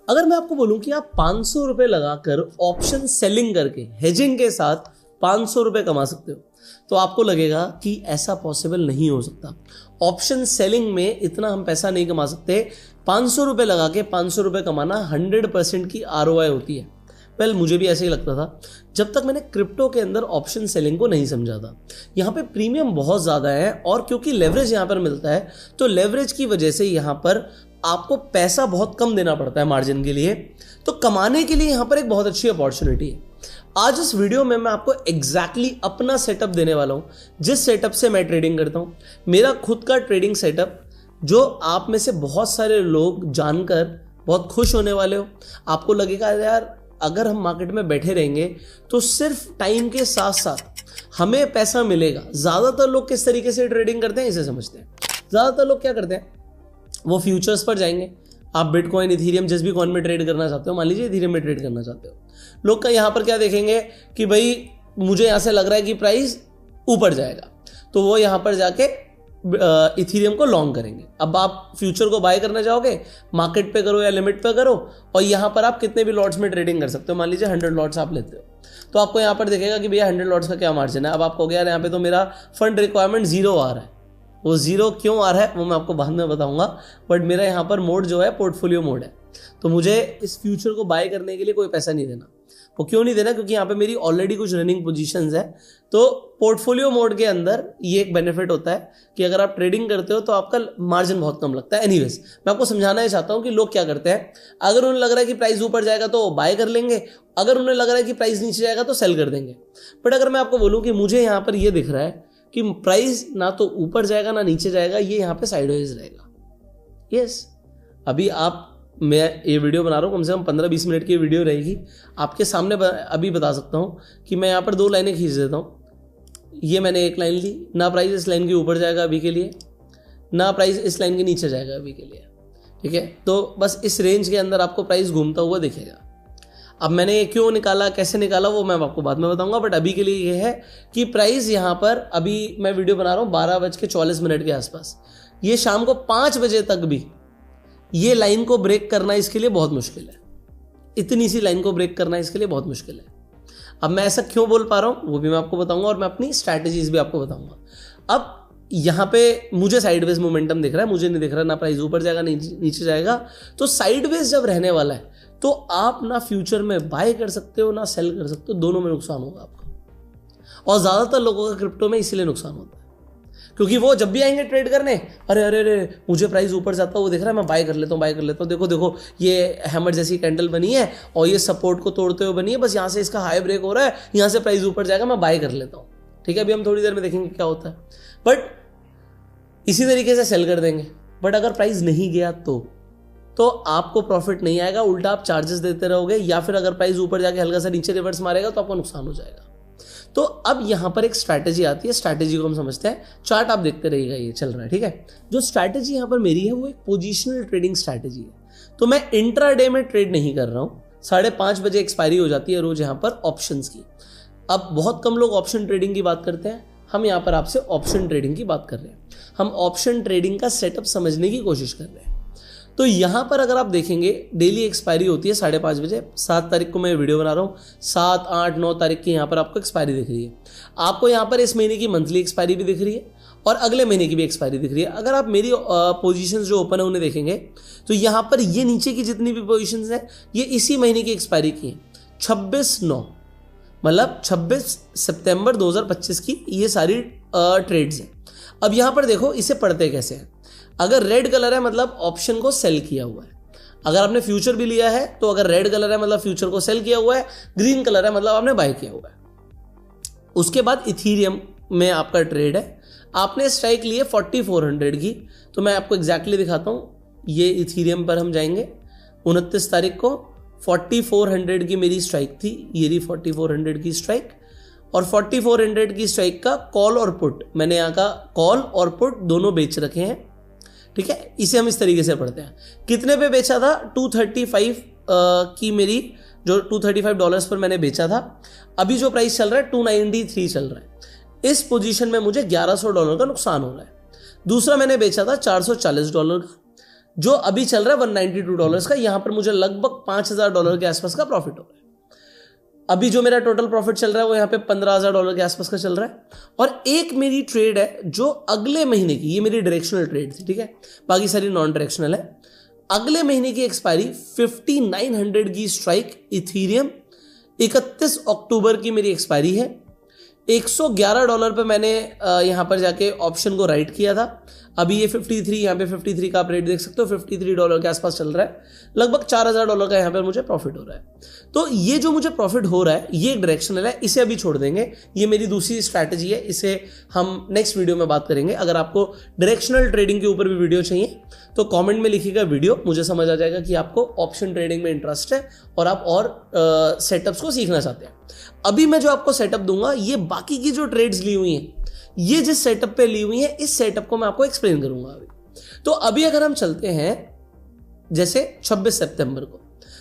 अगर मैं आपको बोलूं कि आप 500 रुपए लगाकर ऑप्शन सेलिंग करके हेजिंग के साथ 500 रुपए कमा सकते हो, तो आपको लगेगा कि ऐसा पॉसिबल नहीं हो सकता। ऑप्शन सेलिंग में इतना हम पैसा नहीं कमा सकते। 500 रुपए लगा के 500 रुपए कमाना 100% की ROI होती है। वेल, मुझे भी ऐसे ही लगता था जब तक मैंने क्रिप्टो के अंदर ऑप्शन सेलिंग को नहीं समझा था। यहाँ पे प्रीमियम बहुत ज़्यादा है और क्योंकि लेवरेज यहाँ पर मिलता है, तो लेवरेज की वजह से यहाँ पर आपको पैसा बहुत कम देना पड़ता है मार्जिन के लिए। तो कमाने के लिए यहाँ पर एक बहुत अच्छी अपॉर्चुनिटी है। आज इस वीडियो में मैं आपको एग्जैक्टली अपना सेटअप देने वाला हूँ, जिस सेटअप से मैं ट्रेडिंग करता हूँ। मेरा खुद का ट्रेडिंग सेटअप, जो आप में से बहुत सारे लोग जानकर बहुत खुश होने वाले हो। आपको लगेगा यार, अगर हम मार्केट में बैठे रहेंगे तो सिर्फ टाइम के साथ साथ हमें पैसा मिलेगा। ज़्यादातर लोग किस तरीके से ट्रेडिंग करते हैं इसे समझते हैं। ज़्यादातर लोग क्या करते हैं, वो फ्यूचर्स पर जाएंगे। आप बिटकॉइन, इथीरियम, जिस भी कॉइन में ट्रेड करना चाहते हो, मान लीजिए इथीरियम में ट्रेड करना चाहते हो, लोग का यहाँ पर क्या देखेंगे कि भाई मुझे यहाँ से लग रहा है कि प्राइस ऊपर जाएगा, तो वो यहाँ पर जाके इथीरियम को लॉन्ग करेंगे। अब आप फ्यूचर को बाय करना चाहोगे, मार्केट पे करो या लिमिट पे करो, और यहाँ पर आप कितने भी लॉट्स में ट्रेडिंग कर सकते हो। मान लीजिए 100 लॉट्स आप लेते हो, तो आपको यहाँ पर दिखेगा कि भैया 100 लॉट्स का क्या मार्जिन है। अब आपको यार यहाँ पे तो मेरा फंड रिक्वायरमेंट 0 आ रहा है। वो 0 क्यों आ रहा है वो मैं आपको बाद में बताऊंगा, बट मेरा यहाँ पर मोड जो है पोर्टफोलियो मोड है, तो मुझे इस फ्यूचर को बाय करने के लिए कोई पैसा नहीं देना। वो क्यों नहीं देना, क्योंकि यहाँ पे मेरी ऑलरेडी कुछ रनिंग पोजीशंस है। तो पोर्टफोलियो मोड के अंदर ये एक बेनिफिट होता है कि अगर आप ट्रेडिंग करते हो तो आपका मार्जिन बहुत कम लगता है। एनीवेज, मैं आपको समझाना ही चाहता हूँ कि लोग क्या करते हैं। अगर उन्हें लग रहा है कि प्राइस ऊपर जाएगा तो बाय कर लेंगे, अगर उन्हें लग रहा है कि प्राइस नीचे जाएगा तो सेल कर देंगे। बट अगर मैं आपको बोलूँ कि मुझे यहाँ पर ये दिख रहा है कि प्राइस ना तो ऊपर जाएगा ना नीचे जाएगा, ये यहाँ पे साइडवेज रहेगा। यस, अभी मैं ये वीडियो बना रहा हूँ, कम से कम 15-20 मिनट की वीडियो रहेगी। आपके सामने अभी बता सकता हूँ कि मैं यहाँ पर 2 लाइनें खींच देता हूँ। ये मैंने एक लाइन ली, ना प्राइस इस लाइन के ऊपर जाएगा अभी के लिए, ना प्राइस इस लाइन के नीचे जाएगा अभी के लिए। ठीक है, तो बस इस रेंज के अंदर आपको प्राइस घूमता हुआ दिखेगा। अब मैंने ये क्यों निकाला, कैसे निकाला, वो मैं आपको बाद में बताऊंगा। बट अभी के लिए ये है कि प्राइस यहाँ पर, अभी मैं वीडियो बना रहा हूँ 12:44 के आसपास, ये शाम को 5 बजे तक भी ये लाइन को ब्रेक करना इसके लिए बहुत मुश्किल है। इतनी सी लाइन को ब्रेक करना इसके लिए बहुत मुश्किल है। अब मैं ऐसा क्यों बोल पा रहा हूँ वो भी मैं आपको बताऊंगा, और मैं अपनी स्ट्रैटेजीज भी आपको बताऊंगा। अब यहाँ पे मुझे साइडवेज मोमेंटम दिख रहा है, मुझे नहीं दिख रहा ना प्राइस ऊपर जाएगा नीचे जाएगा। तो साइडवेज जब रहने वाला है तो आप ना फ्यूचर में बाय कर सकते हो ना सेल कर सकते हो, दोनों में नुकसान होगा आपका। और ज़्यादातर लोगों का क्रिप्टो में इसीलिए नुकसान होता है, क्योंकि वो जब भी आएंगे ट्रेड करने, अरे अरे अरे मुझे प्राइस ऊपर जाता है, वो दिख रहा है, मैं बाय कर लेता हूँ। देखो देखो ये हैमर जैसी कैंडल बनी है और ये सपोर्ट को तोड़ते हुए बनी है, बस यहाँ से इसका हाई ब्रेक हो रहा है, यहाँ से प्राइस ऊपर जाएगा, मैं बाय कर लेता हूँ। ठीक है, अभी हम थोड़ी देर में देखेंगे क्या होता है। बट इसी तरीके से सेल कर देंगे। बट अगर प्राइस नहीं गया तो आपको प्रॉफिट नहीं आएगा, उल्टा आप चार्जेस देते रहोगे, या फिर अगर प्राइस ऊपर जाके हल्का सा नीचे रिवर्स मारेगा तो आपको नुकसान हो जाएगा। तो अब यहां पर एक स्ट्रैटेजी आती है, स्ट्रैटेजी को हम समझते हैं। चार्ट आप देखते रहिएगा, ये चल रहा है। ठीक है, जो स्ट्रैटेजी यहां पर मेरी है वो एक पोजिशनल ट्रेडिंग स्ट्रैटेजी है। तो मैं इंट्राडे में ट्रेड नहीं कर रहा हूं। 5:30 बजे एक्सपायरी हो जाती है रोज यहां पर ऑप्शंस की। अब बहुत कम लोग ऑप्शन ट्रेडिंग की बात करते हैं, हम यहां पर आपसे ऑप्शन ट्रेडिंग की बात कर रहे हैं। हम ऑप्शन ट्रेडिंग का सेटअप समझने की कोशिश कर रहे हैं। तो यहाँ पर अगर आप देखेंगे डेली एक्सपायरी होती है 5:30 बजे। 7 तारीख को मैं वीडियो बना रहा हूँ, 7, 8, 9 तारीख की यहाँ पर आपको एक्सपायरी दिख रही है। आपको यहाँ पर इस महीने की मंथली एक्सपायरी भी दिख रही है और अगले महीने की भी एक्सपायरी दिख रही है। अगर आप मेरी पोजीशंस जो ओपन है उन्हें देखेंगे तो यहाँ पर ये नीचे की जितनी भी पोजीशंस हैं ये इसी महीने की एक्सपायरी की है, 26/9, मतलब 26 सितंबर 2025 की ये सारी ट्रेड्स हैं। अब यहाँ पर देखो इसे पढ़ते कैसे हैं। अगर रेड कलर है मतलब ऑप्शन को सेल किया हुआ है। अगर आपने फ्यूचर भी लिया है तो अगर रेड कलर है मतलब फ्यूचर को सेल किया हुआ है, ग्रीन कलर है मतलब आपने बाय किया हुआ है। उसके बाद इथीरियम में आपका ट्रेड है, आपने स्ट्राइक ली है 4400 की। तो मैं आपको एग्जैक्टली दिखाता हूँ। ये इथीरियम पर हम जाएंगे 29 तारीख को 4400 की मेरी स्ट्राइक थी, ये रही 4400 की स्ट्राइक। और 4400 की स्ट्राइक का कॉल और पुट, मैंने यहाँ का कॉल और पुट दोनों बेच रखे हैं। ठीक है, इसे हम इस तरीके से पढ़ते हैं। कितने पे बेचा था? 235 की मेरी जो $235 पर मैंने बेचा था। अभी जो प्राइस चल रहा है 293 चल रहा है। इस पोजीशन में मुझे $1100 का नुकसान हो रहा है। दूसरा मैंने बेचा था $440 का, जो अभी चल रहा है $192 का, यहां पर मुझे लगभग $5,000 के आसपास का प्रॉफिट हो रहा है। अभी जो मेरा टोटल प्रॉफिट चल रहा है वो यहाँ पे $15,000 के आसपास का चल रहा है। और एक मेरी ट्रेड है जो अगले महीने की, ये मेरी डायरेक्शनल ट्रेड थी, ठीक है, बाकी सारी नॉन डायरेक्शनल है। अगले महीने की एक्सपायरी 5900 की स्ट्राइक इथीरियम, 31 अक्टूबर की मेरी एक्सपायरी है। $111 पे मैंने यहाँ पर जाके ऑप्शन को राइट किया था। अभी ये 53, यहाँ पे 53 का आप रेट देख सकते हो, $53 के आसपास चल रहा है। लगभग $4,000 का यहाँ पर मुझे प्रॉफिट हो रहा है। तो ये जो मुझे प्रॉफिट हो रहा है ये एक डायरेक्शनल है, इसे अभी छोड़ देंगे। ये मेरी दूसरी स्ट्रैटेजी है, इसे हम नेक्स्ट वीडियो में बात करेंगे। अगर आपको डायरेक्शनल ट्रेडिंग के ऊपर भी वीडियो चाहिए तो कमेंट में लिखिएगा वीडियो, मुझे समझ आ जाएगा कि आपको ऑप्शन ट्रेडिंग में इंटरेस्ट है और आप और सेटअप्स को सीखना चाहते हैं। अभी मैं जो आपको सेटअप दूंगा, ये बाकी की जो ट्रेड्स ली हुई हैं, ये जिस सेटअप पे ली हुई है, इस सेटअप को मैं आपको एक्सप्लेन करूंगा अभी। तो अभी अगर हम चलते हैं जैसे 26 सितंबर को,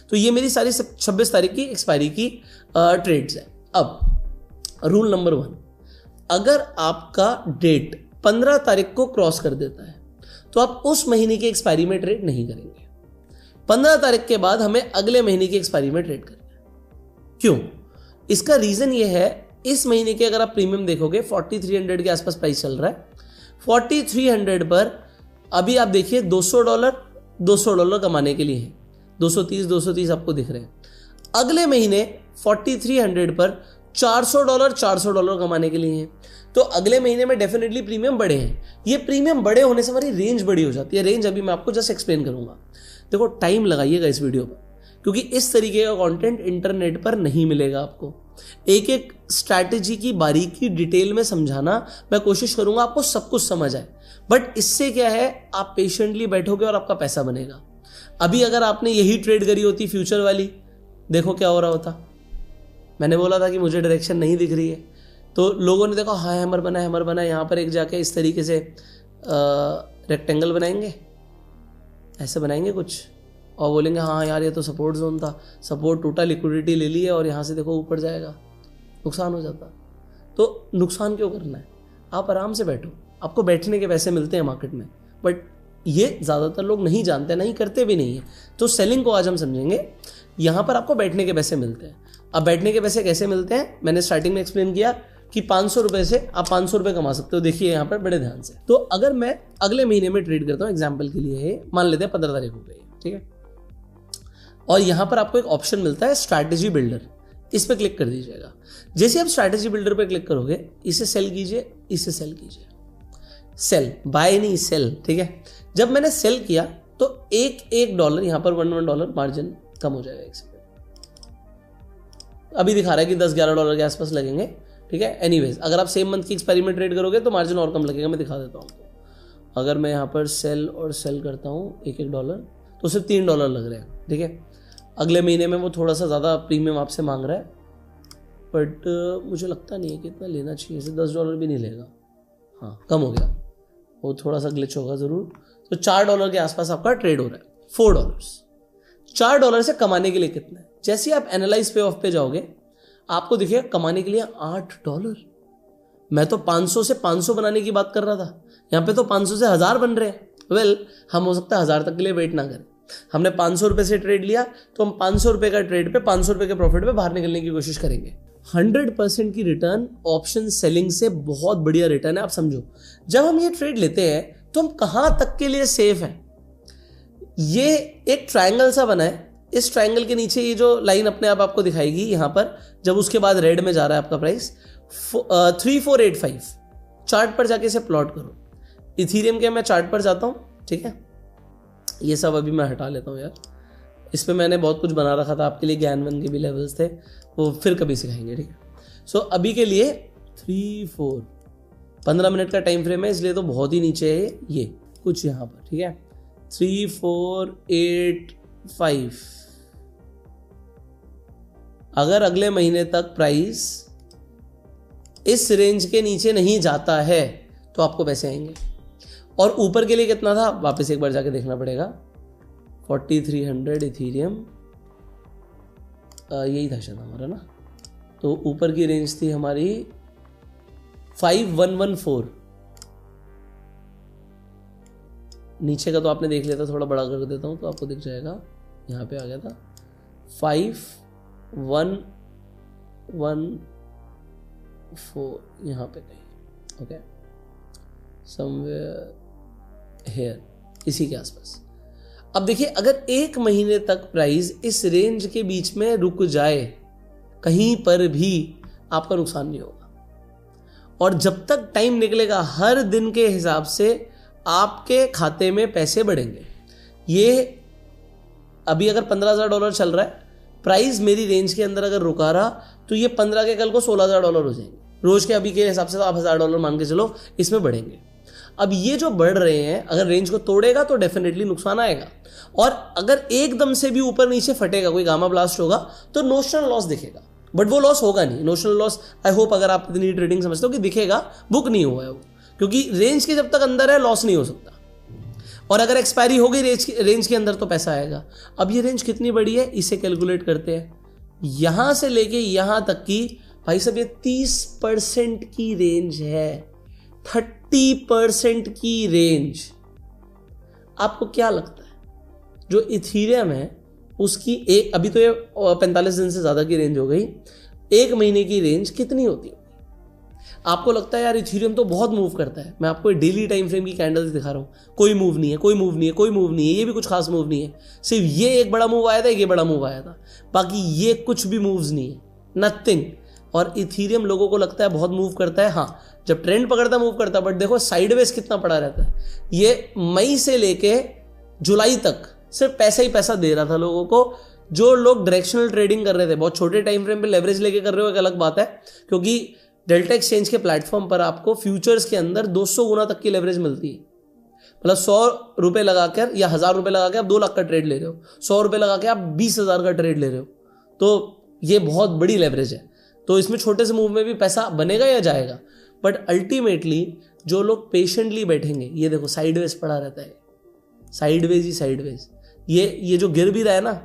तो ये मेरी सारी 26 तारीख की एक्सपायरी की ट्रेड्स है। अब रूल नंबर 1, अगर आपका डेट 15 तारीख को क्रॉस कर देता है तो आप उस महीने की एक्सपायरी में ट्रेड नहीं करेंगे। 15 तारीख के बाद हमें अगले महीने की एक्सपायरी में ट्रेड करना है। क्यों? इसका रीजन ये है, इस महीने के अगर आप प्रीमियम देखोगे 4300 के आसपास प्राइस चल रहा है। 4300 पर अभी आप देखिए $200 कमाने के लिए है, 230 आपको दिख रहे हैं। अगले महीने 4300 पर $400 कमाने के लिए है। तो अगले महीने में डेफिनेटली प्रीमियम बड़े हैं। ये प्रीमियम बड़े होने से हमारी रेंज बड़ी हो जाती है। रेंज अभी मैं आपको जस्ट एक्सप्लेन करूंगा। देखो, टाइम लगाइएगा इस वीडियो पर, क्योंकि इस तरीके का कंटेंट इंटरनेट पर नहीं मिलेगा आपको। एक एक स्ट्रैटेजी की बारीकी डिटेल में समझाना मैं कोशिश करूंगा, आपको सब कुछ समझ आए। बट इससे क्या है, आप पेशेंटली बैठोगे और आपका पैसा बनेगा। अभी अगर आपने यही ट्रेड करी होती फ्यूचर वाली, देखो क्या हो रहा होता। मैंने बोला था कि मुझे डायरेक्शन नहीं दिख रही है, तो लोगों ने देखा हाँ हैमर बना, यहाँ पर एक जाके इस तरीके से रेक्टेंगल बनाएंगे, ऐसे बनाएंगे कुछ, और बोलेंगे हाँ यार ये तो सपोर्ट जोन था, सपोर्ट टूटा, लिक्विडिटी ले ली है और यहाँ से देखो ऊपर जाएगा, नुकसान हो जाता। तो नुकसान क्यों करना है? आप आराम से बैठो, आपको बैठने के पैसे मिलते हैं मार्केट में। बट ये ज़्यादातर लोग नहीं जानते, नहीं करते भी नहीं है। तो सेलिंग को आज हम समझेंगे। यहाँ पर आपको बैठने के पैसे मिलते हैं। अब बैठने के पैसे कैसे मिलते हैं, मैंने स्टार्टिंग में एक्सप्लेन किया कि 500 रुपये से आप 500 रुपये कमा सकते हो। देखिए यहाँ पर बड़े ध्यान से। तो अगर मैं अगले महीने में ट्रेड करता हूँ, एग्जाम्पल के लिए मान लेते हैं 15 तारीख हो गई, ठीक है, और यहां पर आपको एक ऑप्शन मिलता है स्ट्रैटेजी बिल्डर, इस पे क्लिक कर दीजिएगा। जैसे आप स्ट्रैटेजी बिल्डर पे क्लिक करोगे, इसे सेल कीजिए, इसे सेल कीजिए, सेल, बाय नहीं सेल, ठीक है। जब मैंने सेल किया तो एक डॉलर यहां पर $1 मार्जिन कम हो जाएगा। एक सेकंड, अभी दिखा रहा है कि $10-11 के आसपास लगेंगे, ठीक है। एनीवेज, अगर आप सेम मंथ की एक्सपायरी में ट्रेड करोगे तो मार्जिन और कम लगेगा, मैं दिखा देता हूँ आपको। अगर मैं यहाँ पर सेल और सेल करता हूँ $1 तो सिर्फ $3 लग रहे हैं, ठीक है। अगले महीने में वो थोड़ा सा ज़्यादा प्रीमियम आपसे मांग रहा है, बट मुझे लगता नहीं है कि इतना लेना चाहिए, इसे $10 भी नहीं लेगा। हाँ, कम हो गया, वो थोड़ा सा ग्लिच होगा ज़रूर। तो $4 के आसपास आपका ट्रेड हो रहा है। $4 से कमाने के लिए कितना है? जैसे ही आप एनालाइज पे ऑफ पे जाओगे, आपको दिखेगा कमाने के लिए $8। मैं तो 500 से 500 बनाने की बात कर रहा था, यहाँ पे तो 500 से 1000 बन रहे हैं। वेल, हम हो सकता है 1000 तक के लिए वेट ना करें। हमने 500 रुपए से ट्रेड लिया तो हम 500 रुपए का ट्रेड पे 500 रुपए के प्रॉफिट पे बाहर निकलने की कोशिश करेंगे। 100% की रिटर्न ऑप्शन सेलिंग से बहुत बढ़िया रिटर्न है। आप समझो, जब हम ये ट्रेड लेते हैं तो हम कहां तक के लिए सेफ हैं? ये एक ट्रायंगल सा बना है, इस ट्रायंगल के नीचे ये जो लाइन अपने आप आपको दिखाएगी यहां पर, जब उसके बाद रेड में जा रहा है आपका प्राइस 3485। चार्ट पर जाके इसे प्लॉट करो। इथीरियम के मैं चार्ट पर जाता हूं, ठीक है। ये सब अभी मैं हटा लेता हूँ यार, इस पे मैंने बहुत कुछ बना रखा था आपके लिए, ज्ञानवन के भी लेवल्स थे, वो फिर कभी सिखाएंगे, ठीक है। सो अभी के लिए 3-4 15 मिनट का टाइम फ्रेम है, इसलिए तो बहुत ही नीचे है ये कुछ यहाँ पर, ठीक है। 3485। अगर अगले महीने तक प्राइस इस रेंज के नीचे नहीं जाता है तो आपको पैसे आएंगे। और ऊपर के लिए कितना था, वापस एक बार जाके देखना पड़ेगा। 4300 इथीरियम, यही था शायद हमारा ना। तो ऊपर की रेंज थी हमारी 5114, नीचे का तो आपने देख लिया था, थोड़ा बड़ा कर देता हूँ तो आपको दिख जाएगा, यहाँ पे आ गया था 5114 यहाँ पे कहीं, ओके समवेयर हेयर, इसी के आसपास। अब देखिए अगर एक महीने तक प्राइस इस रेंज के बीच में रुक जाए, कहीं पर भी आपका नुकसान नहीं होगा। और जब तक टाइम निकलेगा हर दिन के हिसाब से आपके खाते में पैसे बढ़ेंगे। ये अभी अगर $15,000 चल रहा है, प्राइस मेरी रेंज के अंदर अगर रुका रहा तो ये 15 के कल को $16,000 हो जाएंगे रोज के। अभी के हिसाब से तो आप $1,000 मान के चलो इसमें बढ़ेंगे। अब ये जो बढ़ रहे हैं अगर रेंज को तोड़ेगा तो डेफिनेटली नुकसान आएगा, और अगर एकदम से भी ऊपर नीचे फटेगा, कोई गामा ब्लास्ट होगा तो नोशनल लॉस दिखेगा, बट वो लॉस होगा नहीं। नोशनल लॉस आई होप अगर आप इतनी ट्रेडिंग समझते हो कि दिखेगा, बुक नहीं हुआ है वो, क्योंकि रेंज के जब तक अंदर है लॉस नहीं हो सकता। और अगर एक्सपायरी हो गई रेंज के अंदर तो पैसा आएगा। अब ये रेंज कितनी बड़ी है इसे कैलकुलेट करते हैं, यहां से लेके यहां तक की भाई साहब ये 30% की रेंज है, 30% की रेंज। आपको क्या लगता है जो इथीरियम है उसकी एक, अभी तो ये 45 दिन से ज्यादा की रेंज हो गई, एक महीने की रेंज कितनी होती है? आपको लगता है यार इथीरियम तो बहुत मूव करता है, मैं आपको डेली टाइम फ्रेम की कैंडल्स दिखा रहा हूं, कोई मूव नहीं है, कोई मूव नहीं है, कोई मूव नहीं है, ये भी कुछ खास मूव नहीं है, सिर्फ ये एक बड़ा मूव आया था, ये बड़ा मूव आया था, बाकी ये कुछ भी मूव्स नहीं है, नथिंग। और इथीरियम लोगों को लगता है बहुत मूव करता है, हाँ जब ट्रेंड पकड़ता मूव करता है, बट देखो साइडवेज कितना पड़ा रहता है। ये मई से लेके जुलाई तक सिर्फ पैसा ही पैसा दे रहा था लोगों को। जो लोग डायरेक्शनल ट्रेडिंग कर रहे थे, बहुत छोटे टाइम फ्रेम पे लेवरेज लेके कर रहे हो एक अलग बात है, क्योंकि डेल्टा एक्सचेंज के प्लेटफॉर्म पर आपको फ्यूचर्स के अंदर 200 गुना तक की लेवरेज मिलती है। मतलब 100 रुपए लगाकर या 1000 रुपए लगा के आप 2 लाख का ट्रेड ले रहे हो, 100 रुपए लगा के आप 20,000 का ट्रेड ले रहे हो, तो ये बहुत बड़ी लेवरेज है। तो इसमें छोटे से मूव में भी पैसा बनेगा या जाएगा, बट अल्टीमेटली जो लोग पेशेंटली बैठेंगे, ये देखो साइडवेज पड़ा रहता है, साइडवेज ही साइडवेज। ये जो गिर भी रहा है ना,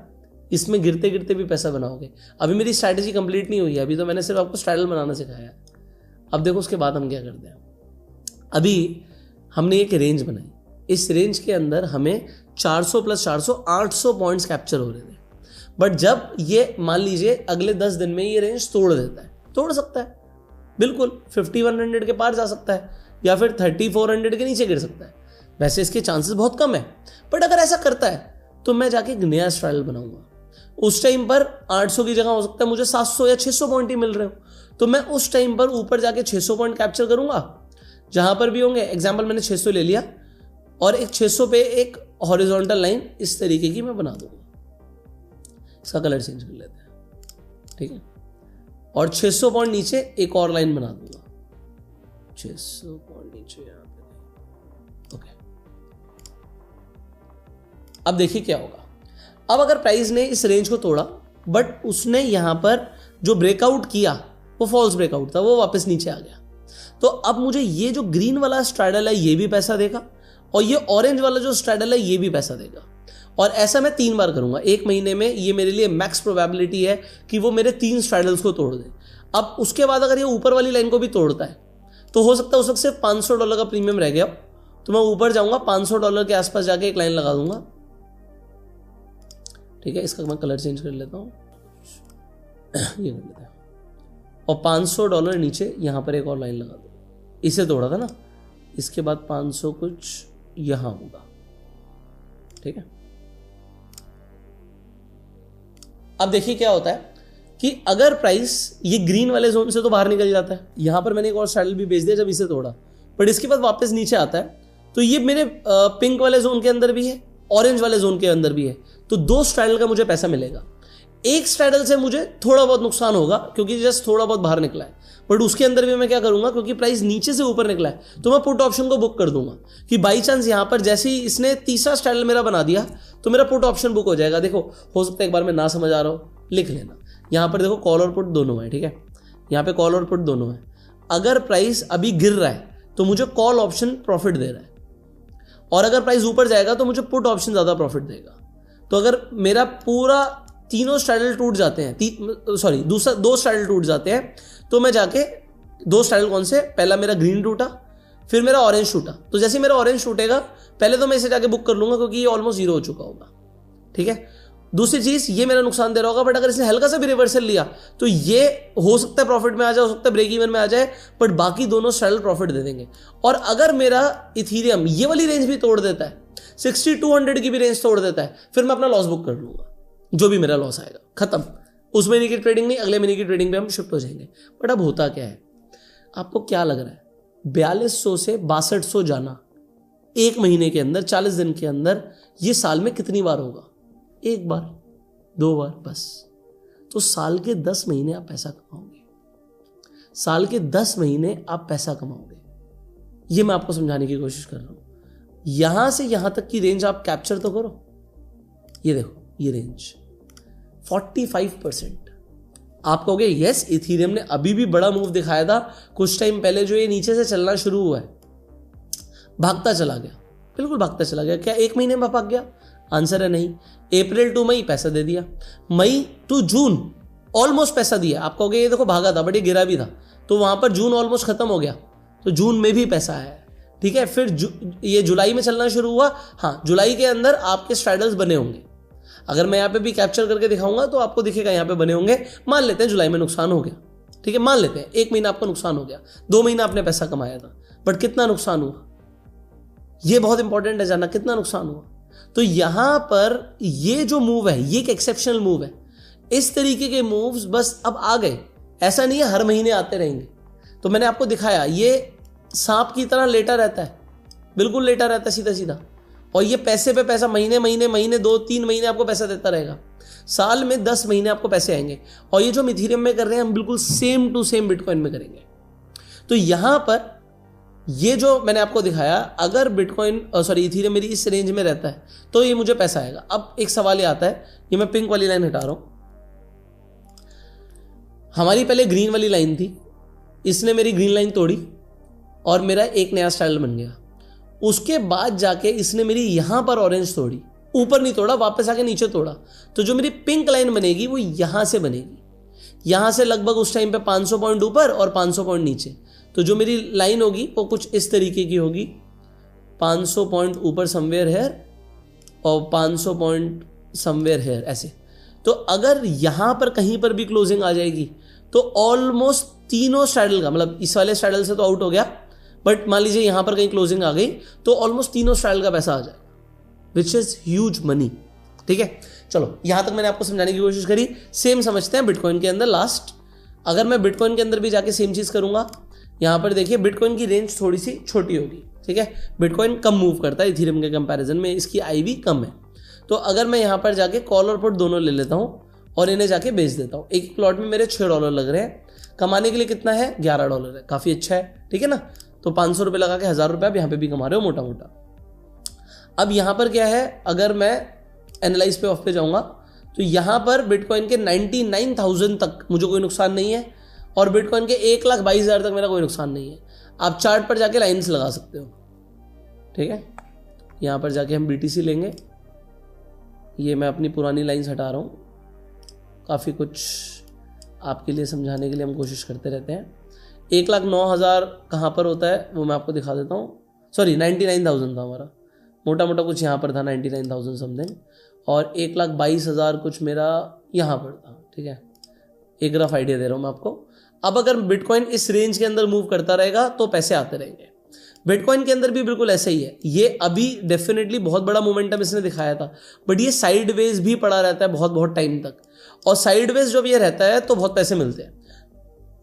इसमें गिरते गिरते भी पैसा बनाओगे। अभी मेरी स्ट्रैटेजी कंप्लीट नहीं हुई है, अभी तो मैंने सिर्फ आपको स्ट्रैडल बनाना सिखाया। अब देखो उसके बाद हम क्या करते हैं। अभी हमने एक रेंज बनाई, इस रेंज के अंदर हमें 400 + 400 800 पॉइंट्स कैप्चर हो रहे थे। बट जब ये मान लीजिए अगले 10 दिन में ये रेंज तोड़ देता है, तोड़ सकता है बिल्कुल, 5100 के पार जा सकता है या फिर 3400 के नीचे गिर सकता है। वैसे इसके चांसेस बहुत कम है, बट अगर ऐसा करता है तो मैं जाके एक नया स्ट्रैडल बनाऊंगा। उस टाइम पर 800 की जगह हो सकता है मुझे 700 या 600 पॉइंट ही मिल रहे हो, तो मैं उस टाइम पर ऊपर जाके 600 पॉइंट कैप्चर करूंगा जहां पर भी होंगे। एग्जाम्पल मैंने 600 ले लिया और एक 600 पे एक हॉरिजॉन्टल लाइन इस तरीके की मैं बना दूंगा। इसका कलर चेंज कर लेते हैं, ठीक है। और 600 पॉइंट नीचे एक और लाइन बना दूंगा, 600 पॉइंट नीचे यहां पे, ओके। अब देखिए क्या होगा। अब अगर प्राइस ने इस रेंज को तोड़ा, बट उसने यहां पर जो ब्रेकआउट किया वो फॉल्स ब्रेकआउट था, वो वापस नीचे आ गया, तो अब मुझे ये जो ग्रीन वाला स्ट्रैडल है ये भी पैसा देगा, और ये ऑरेंज वाला जो स्ट्रैडल है ये भी पैसा देगा। और ऐसा मैं 3 बार करूंगा एक महीने में। ये मेरे लिए मैक्स प्रोबेबिलिटी है कि वो मेरे 3 स्ट्रैडल्स को तोड़ दे। अब उसके बाद अगर ये ऊपर वाली लाइन को भी तोड़ता है तो हो सकता है उस वक्त सिर्फ $500 का प्रीमियम रह गया, तो मैं ऊपर जाऊंगा $500 के आसपास जाके एक लाइन लगा दूंगा, ठीक है। इसका मैं कलर चेंज कर लेता हूं, ये कर लेता है, और $500 नीचे यहां पर एक और लाइन लगा दूंगा। इसे तोड़ा था ना, इसके बाद 500 कुछ यहां होगा, ठीक है। अब देखिए क्या होता है कि अगर प्राइस ये ग्रीन वाले जोन से तो बाहर निकल जाता है, यहां पर मैंने एक और स्ट्रैडल भी भेज दिया जब इसे तोड़ा, बट इसके बाद वापस नीचे आता है, तो ये मेरे पिंक वाले जोन के अंदर भी है, ऑरेंज वाले जोन के अंदर भी है, तो 2 स्ट्रैडल का मुझे पैसा मिलेगा। एक स्ट्रैडल से मुझे थोड़ा बहुत नुकसान होगा क्योंकि जस्ट थोड़ा बहुत बाहर निकला है, बट उसके अंदर भी मैं क्या करूंगा, क्योंकि प्राइस नीचे से ऊपर निकला है तो मैं पुट ऑप्शन को बुक कर दूंगा कि बाई चांस यहां पर जैसे ही इसने तीसरा स्ट्रैडल मेरा बना दिया तो मेरा पुट ऑप्शन बुक हो जाएगा। देखो हो सकता है एक बार मैं ना समझ आ रहा हूं, लिख लेना। यहां पर देखो कॉल और पुट दोनों है, ठीक है, यहां पे कॉल और पुट दोनों है। अगर प्राइस अभी गिर रहा है तो मुझे कॉल ऑप्शन प्रॉफिट दे रहा है, और अगर प्राइस ऊपर जाएगा तो मुझे पुट ऑप्शन ज्यादा प्रॉफिट देगा। तो अगर मेरा पूरा तीनों स्ट्रैडल टूट जाते हैं, 2 स्ट्रैडल टूट जाते हैं, तो मैं जाके 2 स्ट्रैडल कौन से, पहला मेरा ग्रीन टूटा, फिर मेरा ऑरेंज टूटा, तो जैसे मेरा ऑरेंज टूटेगा पहले तो मैं इसे जाके बुक कर लूंगा क्योंकि ये ऑलमोस्ट जीरो हो चुका होगा, ठीक है। दूसरी चीज, ये मेरा नुकसान दे रहा होगा, बट अगर इसने हल्का सा भी रिवर्सल लिया तो ये हो सकता है प्रॉफिट में आ जाए, हो सकता है ब्रेक इवन में आ जाए, बट बाकी दोनों स्ट्रैडल प्रॉफिट दे देंगे। और अगर मेरा इथीरियम ये वाली रेंज भी तोड़ देता है, 6200 की भी रेंज तोड़ देता है, फिर मैं अपना लॉस बुक कर लूंगा, जो भी मेरा लॉस आएगा खत्म। उस महीने की ट्रेडिंग नहीं, अगले महीने की ट्रेडिंग पे हम शिफ्ट हो जाएंगे। बट अब होता क्या है, आपको क्या लग रहा है, 4200 से 6200 जाना एक महीने के अंदर, 40 दिन के अंदर, ये साल में कितनी बार होगा? एक बार, 2 बार बस। तो साल के 10 महीने आप पैसा कमाओगे, साल के 10 महीने आप पैसा कमाओगे। ये मैं आपको समझाने की कोशिश कर रहा हूं। यहां से यहां तक की रेंज आप कैप्चर तो करो। ये देखो, ये रेंज 45%। आप कहोगे यस, इथीरियम ने अभी भी बड़ा मूव दिखाया था कुछ टाइम पहले, जो ये नीचे से चलना शुरू हुआ है, भागता चला गया, बिल्कुल भागता चला गया। क्या एक महीने में भाग गया? आंसर है नहीं। अप्रैल टू मई पैसा दे दिया, मई टू जून ऑलमोस्ट पैसा दिया। आप कहोगे ये देखो भागा था बट ये गिरा भी था, तो वहां पर जून ऑलमोस्ट खत्म हो गया, तो जून में भी पैसा आया, ठीक है। फिर ये जुलाई में चलना शुरू हुआ। हाँ, जुलाई के अंदर आपके स्ट्रैडल्स बने होंगे। अगर मैं यहाँ पे भी कैप्चर करके दिखाऊंगा तो आपको दिखेगा यहाँ पे बने होंगे। मान लेते हैं जुलाई में नुकसान हो गया, ठीक है, मान लेते हैं 1 महीना आपका नुकसान हो गया, 2 महीना आपने पैसा कमाया था, बट कितना नुकसान हुआ, ये बहुत इंपॉर्टेंट है जानना, कितना नुकसान हुआ। तो यहां पर ये जो मूव है, ये एक एक्सेप्शनल मूव है। इस तरीके के मूव्स बस अब आ गए, ऐसा नहीं है हर महीने आते रहेंगे। तो मैंने आपको दिखाया, ये सांप की तरह लेटा रहता है, बिल्कुल लेटा रहता है सीधा सीधा, और ये पैसे पे पैसा, महीने 2-3 महीने आपको पैसा देता रहेगा। साल में 10 महीने आपको पैसे आएंगे। और ये जो हम इथीरियम में कर रहे हैं, हम बिल्कुल सेम टू सेम बिटकॉइन में करेंगे। तो यहां पर ये जो मैंने आपको दिखाया, अगर बिटकॉइन इथीरियम मेरी इस रेंज में रहता है तो ये मुझे पैसा आएगा। अब एक सवाल ये आता है, ये मैं पिंक वाली लाइन हटा रहा हूं, हमारी पहले ग्रीन वाली लाइन थी, इसने मेरी ग्रीन लाइन तोड़ी और मेरा एक नया स्टाइल बन गया। उसके बाद जाके इसने मेरी यहां पर ऑरेंज तोड़ी, ऊपर नहीं तोड़ा, वापस आके नीचे तोड़ा, तो जो मेरी पिंक लाइन बनेगी वो यहां से बनेगी, यहां से लगभग उस टाइम पे 500 पॉइंट ऊपर और 500 पॉइंट नीचे। तो जो मेरी लाइन होगी वो कुछ इस तरीके की होगी, 500 पॉइंट ऊपर समवेयर हेयर और 500 पॉइंट समवेयर हेयर, ऐसे। तो अगर यहां पर कहीं पर भी क्लोजिंग आ जाएगी तो ऑलमोस्ट तीनों स्ट्रैडल का, मतलब इस वाले स्ट्रैडल से तो आउट हो गया, बट मान लीजिए यहां पर कहीं क्लोजिंग आ गई तो ऑलमोस्ट तीनों स्ट्रैडल का पैसा आ जाएगा, विच इज ह्यूज मनी, ठीक है। चलो, यहां तक मैंने आपको समझाने की कोशिश करी। सेम समझते हैं बिटकॉइन के अंदर। लास्ट, अगर मैं बिटकॉइन के अंदर भी जाके सेम चीज करूंगा, यहां पर देखिए बिटकॉइन की रेंज थोड़ी सी छोटी होगी, ठीक है। बिटकॉइन कम मूव करता है इथीरियम के कंपैरिजन में, इसकी आईवी कम है। तो अगर मैं यहां पर जाके कॉल और पुट दोनों ले लेता हूं और इन्हें जाके बेच देता हूं, एक प्लॉट में मेरे $6 लग रहे हैं, कमाने के लिए कितना है? $11 है, काफी अच्छा है, ठीक है ना। तो 500 रुपये लगा के 1000 रुपये आप यहाँ पे भी कमा रहे हो मोटा मोटा। अब यहाँ पर क्या है, अगर मैं एनालाइज पे ऑफ पे जाऊंगा तो यहाँ पर बिटकॉइन के 99,000 तक मुझे कोई नुकसान नहीं है, और बिटकॉइन के 1,22,000 तक मेरा कोई नुकसान नहीं है। आप चार्ट पर जाके लाइन्स लगा सकते हो, ठीक है। यहाँ पर जाके हम BTC लेंगे, ये मैं अपनी पुरानी लाइन्स हटा रहा हूँ, काफ़ी कुछ आपके लिए समझाने के लिए हम कोशिश करते रहते हैं। 1,09,000 कहाँ पर होता है वो मैं आपको दिखा देता हूँ। 99,000 था हमारा, मोटा मोटा कुछ यहाँ पर था 99,000 समथिंग, और 1,22,000 कुछ मेरा यहाँ पर था, ठीक है। एक रफ आइडिया दे रहा हूँ मैं आपको। अब अगर बिटकॉइन इस रेंज के अंदर मूव करता रहेगा तो पैसे आते रहेंगे। बिटकॉइन के अंदर भी बिल्कुल ऐसा ही है। ये अभी डेफिनेटली बहुत बड़ा मोमेंटम इसने दिखाया था, बट ये साइडवेज भी पड़ा रहता है बहुत बहुत टाइम तक, और साइडवेज जब ये रहता है तो बहुत पैसे मिलते हैं।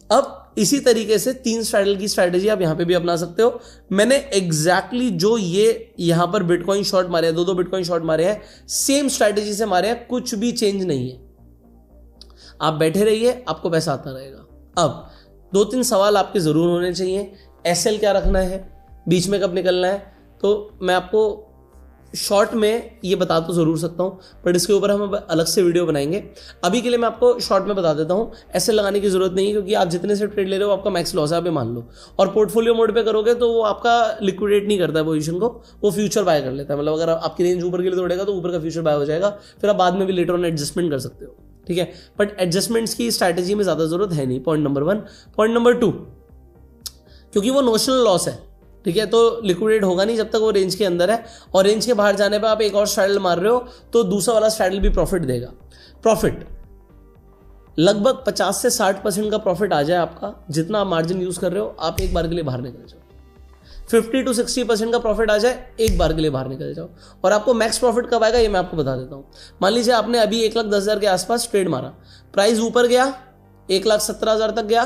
अब इसी तरीके से 3 स्ट्रैडल की स्ट्रैटेजी आप यहां पे भी अपना सकते हो। मैंने एग्जैक्टली जो ये यहां पर बिटकॉइन शॉर्ट मारे हैं, 2 बिटकॉइन शॉर्ट मारे हैं, सेम स्ट्रैटेजी से मारे हैं, कुछ भी चेंज नहीं है। आप बैठे रहिए, आपको पैसा आता रहेगा। अब 2-3 सवाल आपके जरूर होने चाहिए। SL क्या रखना है, बीच में कब निकलना है? तो मैं आपको शॉर्ट में ये बता तो जरूर सकता हूँ, बट इसके ऊपर हम अलग से वीडियो बनाएंगे। अभी के लिए मैं आपको शॉर्ट में बता देता हूँ, SL लगाने की जरूरत नहीं है, क्योंकि आप जितने से ट्रेड ले रहे हो आपका मैक्स लॉस है, आप मान लो। और पोर्टफोलियो मोड पे करोगे तो वो आपका लिक्विडेट नहीं करता है पोजीशन को, वो फ्यूचर बाय कर लेता है। मतलब अगर आपकी रेंज ऊपर के लिए तोड़ेगा तो ऊपर का फ्यूचर बाय हो जाएगा, फिर आप बाद में भी लेटर ऑन एडजस्टमेंट कर सकते हो, ठीक है। बट एडजस्टमेंट्स की स्ट्रैटेजी में ज्यादा जरूरत है नहीं, पॉइंट नंबर 1। पॉइंट नंबर 2, क्योंकि वो नोशनल लॉस है, ठीक है, तो लिक्विडेट होगा नहीं जब तक वो रेंज के अंदर है, और रेंज के बाहर जाने पर आप एक और स्ट्रैडल मार रहे हो तो दूसरा वाला स्ट्रैडल भी प्रॉफिट देगा। प्रॉफिट लगभग 50 से 60% का प्रॉफिट आ जाए आपका, जितना आप मार्जिन यूज कर रहे हो, आप एक बार के लिए बाहर निकल जाओ। 50 to 60% का प्रॉफिट आ जाए, एक बार के लिए बाहर निकल जाओ। और आपको मैक्स प्रॉफिट कब आएगा ये मैं आपको बता देता हूं। मान लीजिए आपने अभी 1,10,000 के आसपास ट्रेड मारा, प्राइस ऊपर गया 1,17,000 तक गया,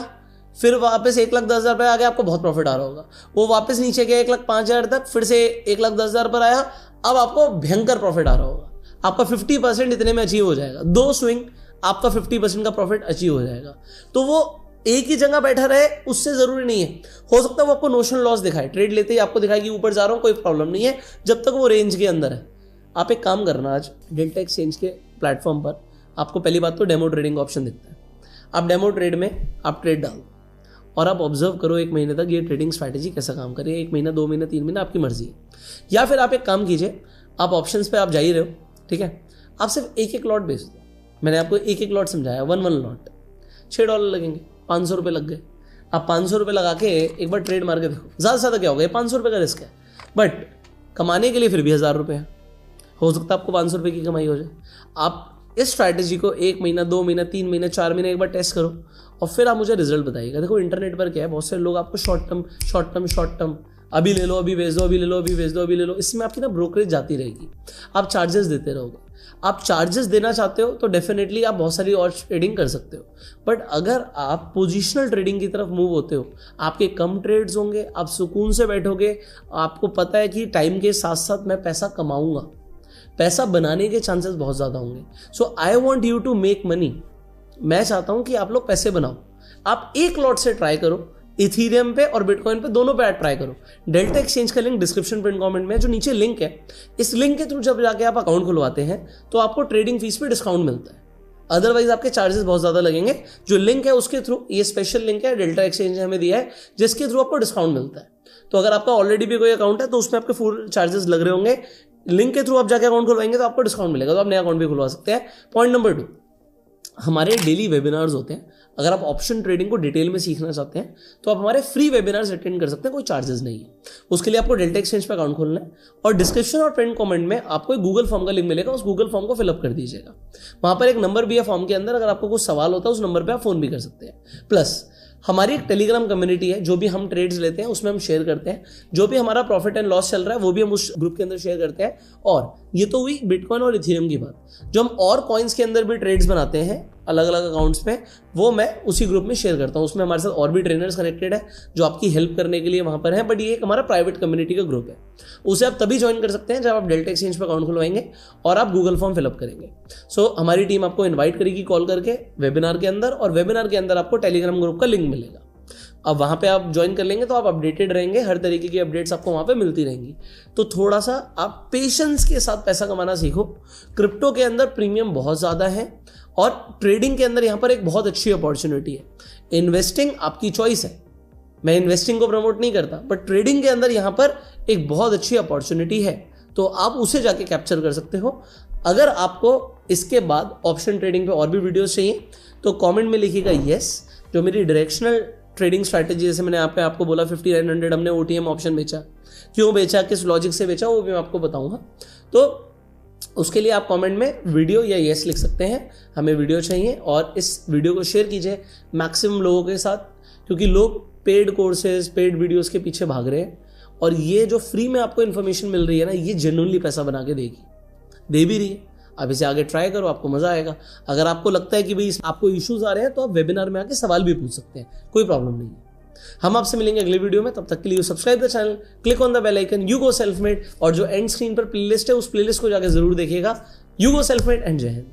फिर वापस 1,10,000 पे आ गया, आपको बहुत प्रॉफिट आ रहा होगा। वो वापस नीचे गया 1,05,000 तक, फिर से 1,10,000 पर आया, अब आपको भयंकर प्रॉफिट आ रहा होगा। आपका 50% इतने में अचीव हो जाएगा, 2 स्विंग आपका 50% का प्रॉफिट अचीव हो जाएगा। तो वो एक ही जगह बैठा रहे उससे जरूरी नहीं है, हो सकता है वो आपको नोशनल लॉस दिखाए, ट्रेड लेते ही आपको दिखाए कि ऊपर जा रहा हूं, कोई प्रॉब्लम नहीं है जब तक वो रेंज के अंदर है। आप एक काम करना, आज डेल्टा एक्सचेंज के प्लेटफॉर्म पर आपको पहली बात तो डेमो ट्रेडिंग ऑप्शन दिखता है। आप डेमो ट्रेड में आप ट्रेड डालो और आप ऑब्जर्व करो 1 महीने तक ये ट्रेडिंग स्ट्रैटेजी कैसा काम करे। 1 महीना, 2 महीना, 3 महीना आपकी मर्जी है। या फिर आप एक काम कीजिए, आप ऑप्शंस पे आप जा ही रहे हो, ठीक है, आप सिर्फ एक लॉट बेच दो। मैंने आपको एक लॉट समझाया, 1 लॉट, $6 लगेंगे, 500 रुपये लग गए। आप 500 रुपये लगा के एक बार ट्रेड मार के देखो, ज़्यादा से ज़्यादा क्या होगा, 500 रुपये का रिस्क है, बट कमाने के लिए फिर भी 1,000 रुपये है। हो सकता है आपको 500 रुपये की कमाई हो जाए। आप इस स्ट्रैटेजी को 1 महीना, 2 महीना, 3 महीना, 4 महीने एक बार टेस्ट करो और फिर आप मुझे रिजल्ट बताइएगा। देखो इंटरनेट पर क्या है, बहुत सारे लोग आपको शॉर्ट टर्म अभी ले लो, अभी बेच दो, अभी ले लो, अभी बेच दो, अभी ले लो, इसमें आपकी ना ब्रोकरेज जाती रहेगी, आप चार्जेस देते रहोगे। आप चार्जेस देना चाहते हो तो डेफिनेटली आप बहुत सारी और ट्रेडिंग कर सकते हो, बट अगर आप पोजिशनल ट्रेडिंग की तरफ मूव होते हो, आपके कम ट्रेड्स होंगे, आप सुकून से बैठोगे, आपको पता है कि टाइम के साथ साथ मैं पैसा कमाऊंगा, पैसा बनाने के चांसेस बहुत ज़्यादा होंगे। So I want you to make money. मैं चाहता हूं कि आप लोग पैसे बनाओ। आप एक लॉट से ट्राई करो, इथीरियम पे और बिटकॉइन पे, दोनों पे ट्राई करो। डेल्टा एक्सचेंज का लिंक डिस्क्रिप्शन पिन कमेंट में, जो नीचे लिंक है, इस लिंक के थ्रू जब जाके आप अकाउंट खुलवाते हैं तो आपको ट्रेडिंग फीस पे डिस्काउंट मिलता है, अदरवाइज आपके चार्जेस बहुत ज्यादा लगेंगे। जो लिंक है उसके थ्रू, ये स्पेशल लिंक है डेल्टा एक्सचेंज ने हमें दिया है, जिसके थ्रू आपको डिस्काउंट मिलता है। तो अगर आपका ऑलरेडी भी कोई अकाउंट है तो उसमें आपके फुल चार्जेस लग रहे होंगे, लिंक के थ्रू आप जाके अकाउंट खुलवाएंगे तो आपको डिस्काउंट मिलेगा, तो आप नया अकाउंट भी खुलवा सकते हैं। पॉइंट नंबर 2, हमारे डेली वेबिनार्स होते हैं। अगर आप ऑप्शन ट्रेडिंग को डिटेल में सीखना चाहते हैं तो आप हमारे फ्री वेबिनार्स अटेंड कर सकते हैं, कोई चार्जेस नहीं है। उसके लिए आपको डेल्टा एक्सचेंज पे अकाउंट खोलना है और डिस्क्रिप्शन और पिन कमेंट में आपको एक गूगल फॉर्म का लिंक मिलेगा, उस गूगल फॉर्म को फिलअप कर दीजिएगा। वहां पर एक नंबर भी है फॉर्म के अंदर, अगर आपको कुछ सवाल होता है उस नंबर पर आप फोन भी कर सकते हैं। प्लस हमारी एक टेलीग्राम कम्युनिटी है, जो भी हम ट्रेड्स लेते हैं उसमें हम शेयर करते हैं, जो भी हमारा प्रॉफिट एंड लॉस चल रहा है वो भी हम उस ग्रुप के अंदर शेयर करते हैं। और ये तो हुई बिटकॉइन और इथेरियम की बात। जो हम और कॉइन्स के अंदर भी ट्रेड्स बनाते हैं अलग अलग अकाउंट्स पे, वो मैं उसी ग्रुप में शेयर करता हूँ। उसमें हमारे साथ और भी ट्रेनर्स कनेक्टेड है जो आपकी हेल्प करने के लिए वहाँ पर हैं, बट ये एक हमारा प्राइवेट कम्युनिटी का ग्रुप है। उसे आप तभी ज्वाइन कर सकते हैं जब आप डेल्टा एक्सचेंज पर अकाउंट खुलवाएंगे और आप गूगल फॉर्म फिलअप करेंगे। सो हमारी टीम आपको इन्वाइट करेगी कॉल करके वेबिनार के अंदर, और वेबिनार के अंदर आपको टेलीग्राम ग्रुप का लिंक मिलेगा। अब वहां पे आप ज्वाइन कर लेंगे तो आप अपडेटेड रहेंगे, हर तरीके की अपडेट्स आपको वहां पे मिलती रहेंगी। तो थोड़ा सा आप पेशेंस के साथ पैसा कमाना सीखो। क्रिप्टो के अंदर प्रीमियम बहुत ज़्यादा है और ट्रेडिंग के अंदर यहाँ पर एक बहुत अच्छी अपॉर्चुनिटी है। इन्वेस्टिंग आपकी चॉइस है, मैं इन्वेस्टिंग को प्रमोट नहीं करता, बट ट्रेडिंग के अंदर यहाँ पर एक बहुत अच्छी अपॉर्चुनिटी है, तो आप उसे जाके कैप्चर कर सकते हो। अगर आपको इसके बाद ऑप्शन ट्रेडिंग पे और भी वीडियोस चाहिए तो कमेंट में लिखिएगा यस। जो मेरी डायरेक्शनल ट्रेडिंग स्ट्रैटेजी, जैसे मैंने आपको बोला 5900 हमने OTM ऑप्शन बेचा, क्यों बेचा, किस लॉजिक से बेचा, वो भी मैं आपको बताऊंगा। तो उसके लिए आप कमेंट में वीडियो या यस लिख सकते हैं, हमें वीडियो चाहिए। और इस वीडियो को शेयर कीजिए मैक्सिमम लोगों के साथ, क्योंकि लोग पेड कोर्सेज, पेड वीडियोस के पीछे भाग रहे हैं, और ये जो फ्री में आपको इन्फॉर्मेशन मिल रही है ना, ये जेन्युइनली पैसा बना के देगी, दे भी रही है। आप इसे आगे ट्राई करो, आपको मजा आएगा। अगर आपको लगता है कि भाई आपको इश्यूज आ रहे हैं तो आप वेबिनार में आके सवाल भी पूछ सकते हैं, कोई प्रॉब्लम नहीं है। हम आपसे मिलेंगे अगले वीडियो में, तब तक के लिए subscribe the channel, click on the bell icon, you go self made, और जो एंड स्क्रीन पर प्लेलिस्ट है उस प्लेलिस्ट को जाकर जरूर देखिएगा। You go self made and जय हिंद।